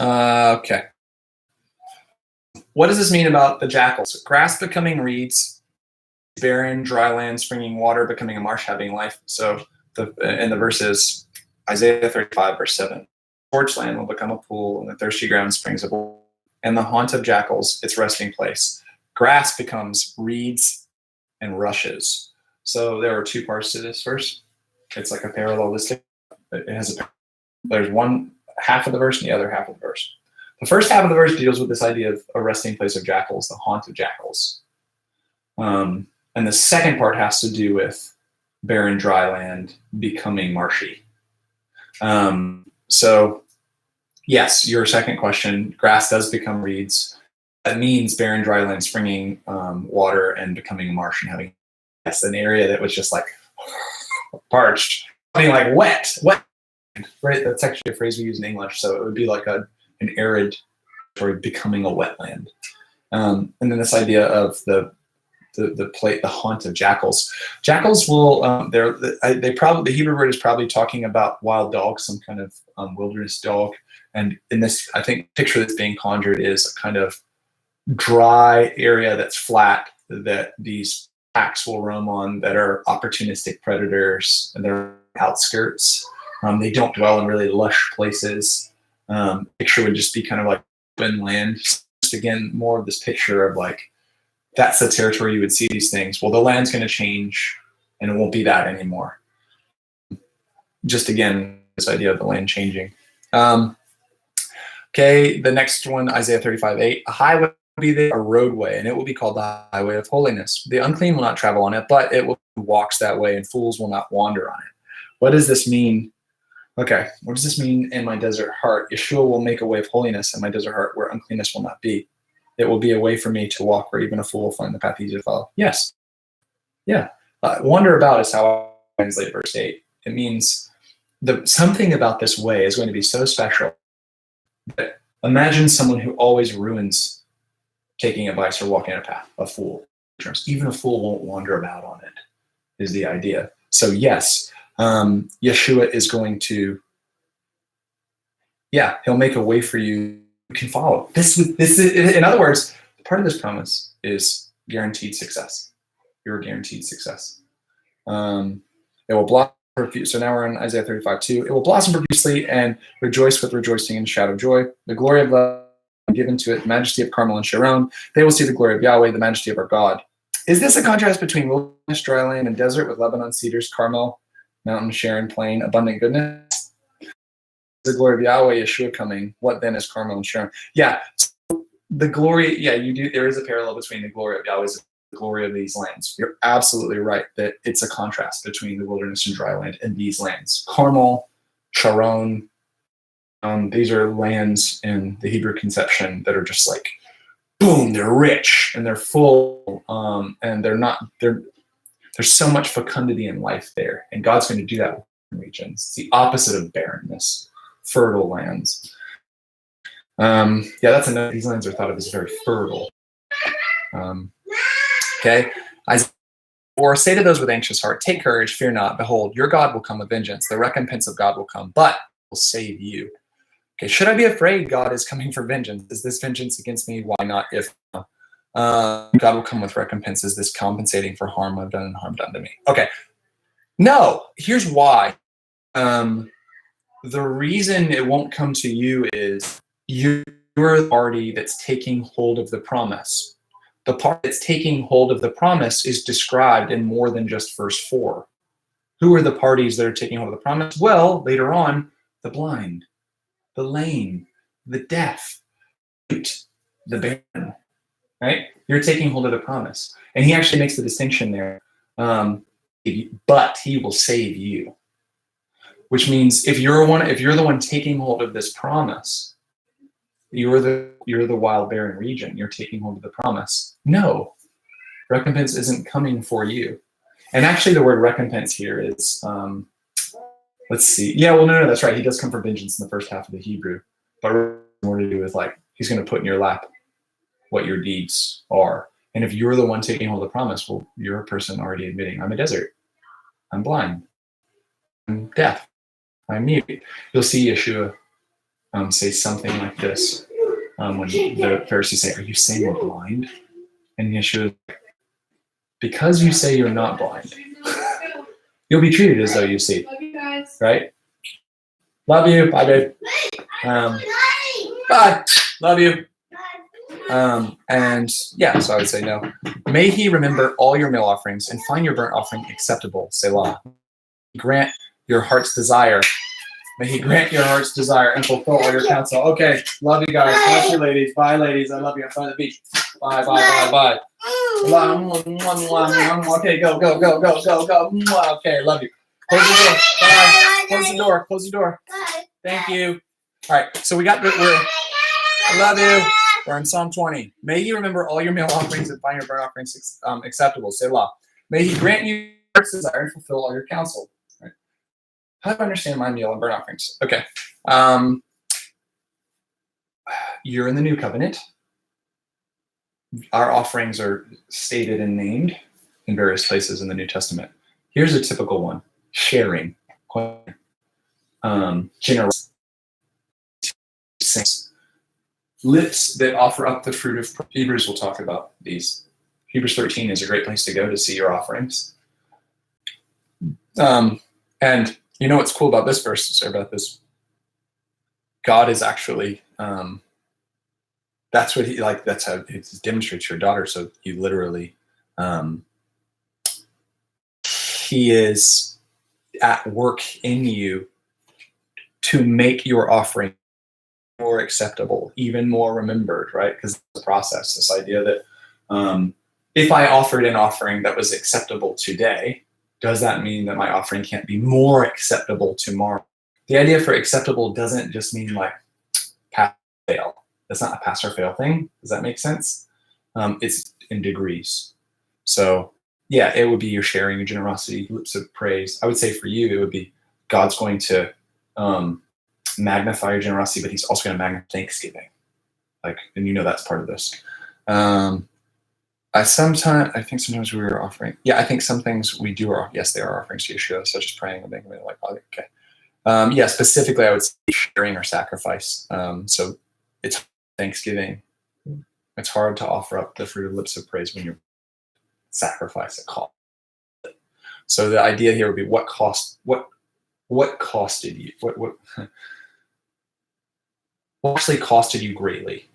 Okay. What does this mean about the jackals? Grass becoming reeds, barren, dry land, springing water, becoming a marsh, having life. So in the verses, Isaiah 35, verse 7. Scorched land will become a pool, and the thirsty ground springs of water. And the haunt of jackals, its resting place. Grass becomes reeds and rushes. So there are two parts to this verse. It's like a parallelistic. There's one half of the verse and the other half of the verse. The first half of the verse deals with this idea of a resting place of jackals, the haunt of jackals. And the second part has to do with barren dry land becoming marshy. So yes, your second question, grass does become reeds. That means barren dry land springing water and becoming a marsh and having an area that was just like parched, being like wet, right? That's actually a phrase we use in English. So it would be like an arid territory becoming a wetland. And then this idea of the haunt of jackals. Jackals will the Hebrew word is probably talking about wild dogs, some kind of wilderness dog. And in this, I think, picture that's being conjured is a kind of dry area that's flat that these packs will roam on that are opportunistic predators, and they're outskirts. They don't dwell in really lush places. Picture would just be kind of like open land. Just again, more of this picture of like, that's the territory you would see these things. Well, the land's going to change and it won't be that anymore. Just again, this idea of the land changing. Okay, the next one, Isaiah 35:8. A highway will be there, a roadway, and it will be called the highway of holiness. The unclean will not travel on it, but it will walks that way, and fools will not wander on it. What does this mean? Okay, what does this mean in my desert heart? Yeshua will make a way of holiness in my desert heart where uncleanness will not be. It will be a way for me to walk where even a fool will find the path easy to follow. Yes. Yeah. Wander about is how I translate verse 8. It means something about this way is going to be so special that imagine someone who always ruins taking advice or walking a path, a fool. Even a fool won't wander about on it, is the idea. So yes, Yeshua is going to, he'll make a way for you can follow. This is, in other words, part of this promise is guaranteed success. You're guaranteed success. It will blossom profusely. So now we're in Isaiah 35:2. It will blossom profusely and rejoice with rejoicing and shout of joy. The glory of love given to it, the majesty of Carmel and Sharon. They will see the glory of Yahweh, the majesty of our God. Is this a contrast between wilderness, dry land, and desert with Lebanon, cedars, Carmel, mountain, Sharon, plain, abundant goodness? The glory of Yahweh, Yeshua coming. What then is Carmel and Sharon? Yeah, so the glory. Yeah, you do. There is a parallel between the glory of Yahweh and the glory of these lands. You're absolutely right that it's a contrast between the wilderness and dry land and these lands. Carmel, Sharon. These are lands in the Hebrew conception that are just like, boom, they're rich and they're full, and there's so much fecundity in life there, and God's going to do that with regions. It's the opposite of barrenness. Fertile lands. That's another. These lands are thought of as very fertile. Okay. Or say to those with anxious heart, take courage, fear not. Behold, your God will come with vengeance. The recompense of God will come, but will save you. Okay. Should I be afraid God is coming for vengeance? Is this vengeance against me? Why not? If God will come with recompense. Is this compensating for harm I've done and harm done to me? Okay. No. Here's why. The reason it won't come to you is you're the party that's taking hold of the promise. The part that's taking hold of the promise is described in more than just verse 4. Who are the parties that are taking hold of the promise? Well, later on, the blind, the lame, the deaf, the barren, right? You're taking hold of the promise. And he actually makes the distinction there. But he will save you. Which means if you're the one taking hold of this promise, you're the wild barren region. You're taking hold of the promise. No, recompense isn't coming for you. And actually, the word recompense here is, let's see. Yeah, well, no, that's right. He does come for vengeance in the first half of the Hebrew, but more to do with like he's going to put in your lap what your deeds are. And if you're the one taking hold of the promise, well, you're a person already admitting, I'm a desert, I'm blind, I'm deaf, I'm mute. You'll see Yeshua say something like this. When the Pharisees say, "Are you saying we're blind?" And Yeshua, because you say you're not blind, you'll be treated as though you see. Right? Love you. Bye, babe. Bye. Love you. And yeah, so I would say no. May he remember all your meal offerings and find your burnt offering acceptable. Selah. Grant your heart's desire. May he grant your heart's desire and fulfill all your counsel. Okay, love you guys. Bless you, ladies. Bye, ladies. I love you. I'm trying to the beach. Bye, bye, bye, bye. Okay, go. Okay, love you. Close the door. Bye. Close the door. Close the door. Thank you. All right, so I love you. We're in Psalm 20. May he remember all your meal offerings and find your burnt offerings acceptable. Selah. May he grant you your heart's desire and fulfill all your counsel. How do I understand my meal and burnt offerings? Okay. You're in the new covenant. Our offerings are stated and named in various places in the New Testament. Here's a typical one. Sharing. Generosity. Lips that offer up the fruit of Hebrews will talk about these. Hebrews 13 is a great place to go to see your offerings. And you know what's cool about this verse to say about this? God is actually, that's what that's how it demonstrates your daughter. So you literally, he is at work in you to make your offering more acceptable, even more remembered, right? Because it's a process, this idea that if I offered an offering that was acceptable today, does that mean that my offering can't be more acceptable tomorrow? The idea for acceptable doesn't just mean like pass or fail. That's not a pass or fail thing. Does that make sense? It's in degrees. So yeah, it would be your sharing, your generosity, lips of praise. I would say for you, it would be God's going to magnify your generosity, but he's also going to magnify thanksgiving. And you know that's part of this. I think sometimes we were offering. Yeah, I think some things we do are, yes, they are offerings to Yeshua, such as praying and making me like, oh, okay. Yeah, specifically, I would say sharing or sacrifice. So it's Thanksgiving. It's hard to offer up the fruit of lips of praise when you sacrifice a cost. So the idea here would be what costed you? What actually costed you greatly?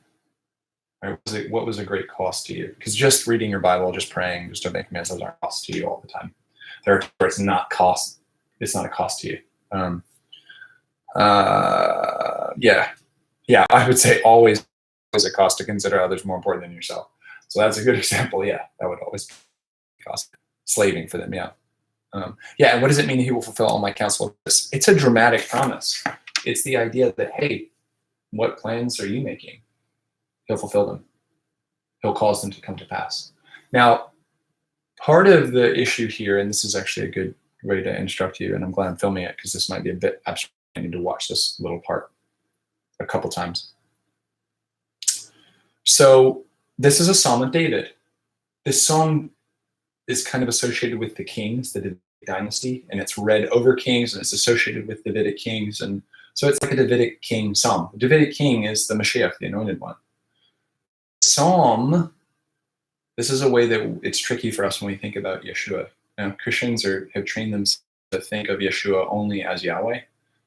Right? What was a great cost to you? Because just reading your Bible, just praying, just to make amends, those aren't cost to you all the time. There are where it's not cost. It's not a cost to you. Yeah. I would say always a cost to consider others more important than yourself. So that's a good example. Yeah, that would always cost slaving for them. Yeah. And what does it mean he will fulfill all my counsel? It's a dramatic promise. It's the idea that, hey, what plans are you making? He'll fulfill them. He'll cause them to come to pass. Now, part of the issue here, and this is actually a good way to instruct you, and I'm glad I'm filming it because this might be a bit abstract. I need to watch this little part a couple times. So this is a Psalm of David. This psalm is kind of associated with the kings, the Davidic dynasty, and it's read over kings, and it's associated with Davidic kings. And so it's like a Davidic king psalm. The Davidic king is the Mashiach, the anointed one. Psalm, this is a way that it's tricky for us when we think about Yeshua. Now, Christians have trained themselves to think of Yeshua only as Yahweh.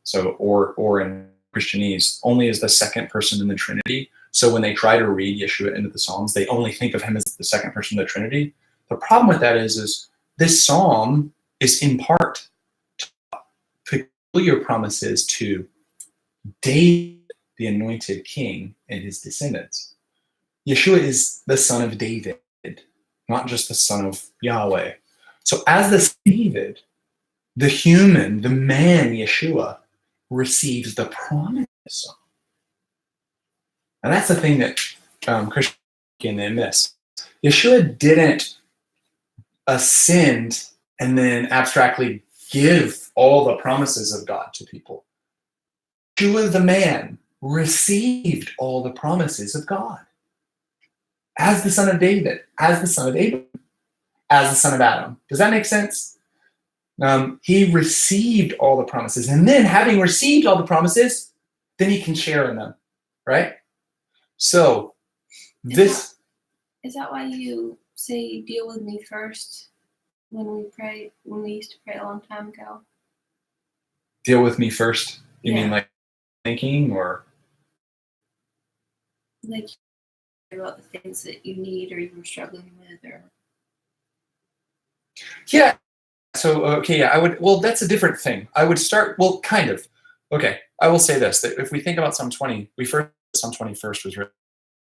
So, or in Christianese, only as the second person in the Trinity. So when they try to read Yeshua into the Psalms, they only think of him as the second person of the Trinity. The problem with that is this psalm is in part peculiar promises to David, the anointed king, and his descendants. Yeshua is the son of David, not just the son of Yahweh. So as the David, the human, the man Yeshua, receives the promise. And that's the thing that Christians can miss. Yeshua didn't ascend and then abstractly give all the promises of God to people. Yeshua, the man, received all the promises of God. As the son of David, as the son of Abraham, as the son of Adam. Does that make sense? He received all the promises. And then having received all the promises, then he can share in them, right? So this is that why you say deal with me first when we pray, when we used to pray a long time ago? Deal with me first. You Yeah. mean like thinking, or Like about the things that you need or you were struggling with, or yeah. So okay, yeah, I would. Well, that's a different thing. I would start. Well, kind of. Okay, I will say this: that if we think about Psalm 20, Psalm 20 first was written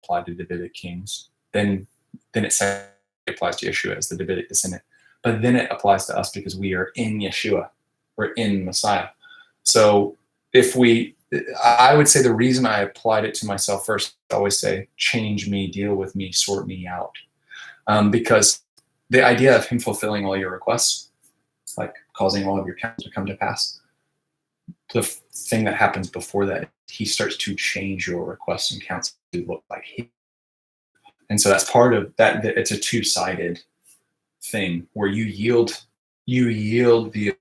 applied to Davidic kings. Then it says it applies to Yeshua as the Davidic descendant. But then it applies to us because we are in Yeshua. We're in Messiah. So I would say the reason I applied it to myself first, I always say, change me, deal with me, sort me out. Because the idea of him fulfilling all your requests, like causing all of your counsel to come to pass, the thing that happens before that, he starts to change your requests and counsel to look like him. And so that's part of that. It's a two-sided thing where you yield the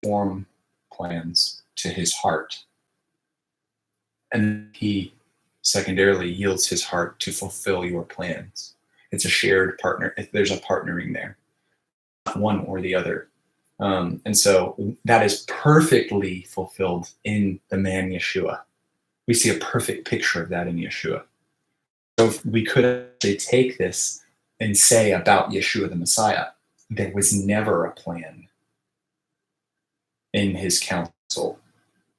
form plans to his heart, and he secondarily yields his heart to fulfill your plans. It's a shared partner. There's a partnering there, not one or the other. And so that is perfectly fulfilled in the man Yeshua. We see a perfect picture of that in Yeshua. So if we could actually take this and say about Yeshua the Messiah, there was never a plan in his counsel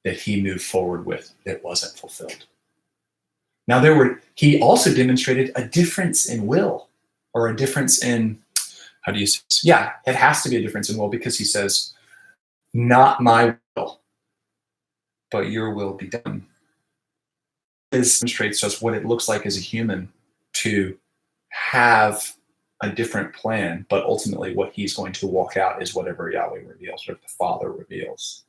that he moved forward with that wasn't fulfilled. Now he also demonstrated a difference in will, or a difference in, how do you say this? Yeah, it has to be a difference in will, because he says, not my will, but your will be done. This demonstrates to us what it looks like as a human to have a different plan, but ultimately what he's going to walk out is whatever Yahweh reveals, or the Father reveals.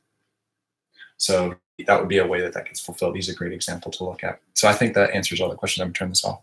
So that would be a way that gets fulfilled. He's a great example to look at. So I think that answers all the questions. I'm going to turn this off.